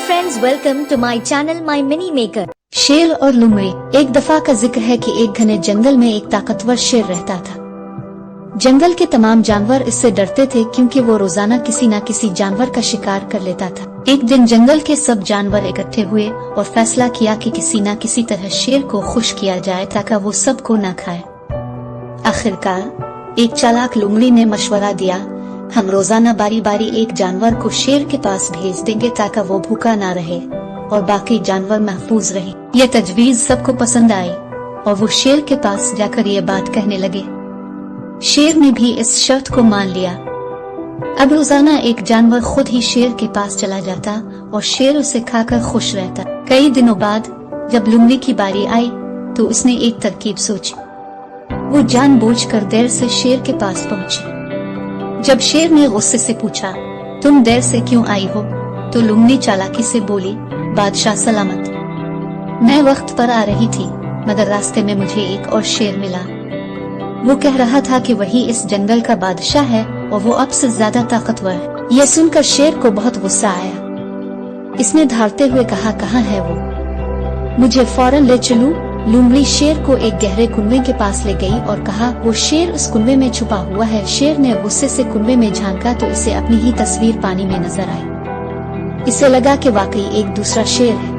friends, welcome to my channel My Mini Maker। शेर और लुमड़ी। एक दफा का जिक्र है कि एक घने जंगल में एक ताकतवर शेर रहता था। जंगल के तमाम जानवर इससे डरते थे क्योंकि वो रोजाना किसी न किसी जानवर का शिकार कर लेता था। एक दिन जंगल के सब जानवर इकट्ठे हुए और फैसला किया कि किसी न किसी तरह शेर को खुश किया जाए ताकि वो सबको न खाए। आखिरकार एक चालाक लुमड़ी ने मशवरा दिया, हम रोजाना बारी बारी एक जानवर को शेर के पास भेज देंगे ताकि वो भूखा ना रहे और बाकी जानवर महफूज रहे। ये तजवीज सबको पसंद आई और वो शेर के पास जाकर ये बात कहने लगे। शेर ने भी इस शर्त को मान लिया। अब रोजाना एक जानवर खुद ही शेर के पास चला जाता और शेर उसे खाकर खुश रहता। कई दिनों बाद जब लुमड़ी की बारी आई तो उसने एक तरकीब सोची। वो जानबूझकर देर से शेर के पास पहुंची। जब शेर ने गुस्से से पूछा, तुम देर से क्यों आई हो, तो लुमड़ी चालाकी से बोली, बादशाह सलामत, मैं वक्त पर आ रही थी मगर रास्ते में मुझे एक और शेर मिला। वो कह रहा था कि वही इस जंगल का बादशाह है और वो अब से ज्यादा ताकतवर है। यह सुनकर शेर को बहुत गुस्सा आया। इसने धारते हुए कहा, कहाँ है वो, मुझे फौरन ले चलूं। लुमड़ी शेर को एक गहरे कुएं के पास ले गई और कहा, वो शेर उस कुएं में छुपा हुआ है। शेर ने गुस्से से कुएं में झांका तो इसे अपनी ही तस्वीर पानी में नजर आई। इसे लगा कि वाकई एक दूसरा शेर है।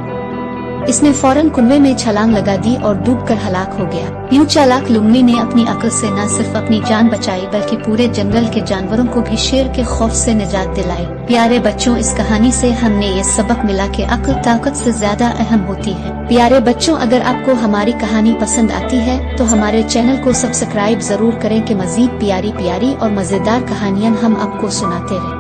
इसने फौरन कुएं में छलांग लगा दी और डूबकर हलाक हो गया। यूं चालाक लुमड़ी ने अपनी अक्ल से न सिर्फ अपनी जान बचाई बल्कि पूरे जंगल के जानवरों को भी शेर के खौफ से निजात दिलाई। प्यारे बच्चों, इस कहानी से हमने ये सबक मिला कि अक्ल ताकत से ज्यादा अहम होती है। प्यारे बच्चों, अगर आपको हमारी कहानी पसंद आती है तो हमारे चैनल को सब्सक्राइब जरूर करें कि मजीद प्यारी प्यारी और मजेदार कहानियाँ हम आपको सुनाते रहें।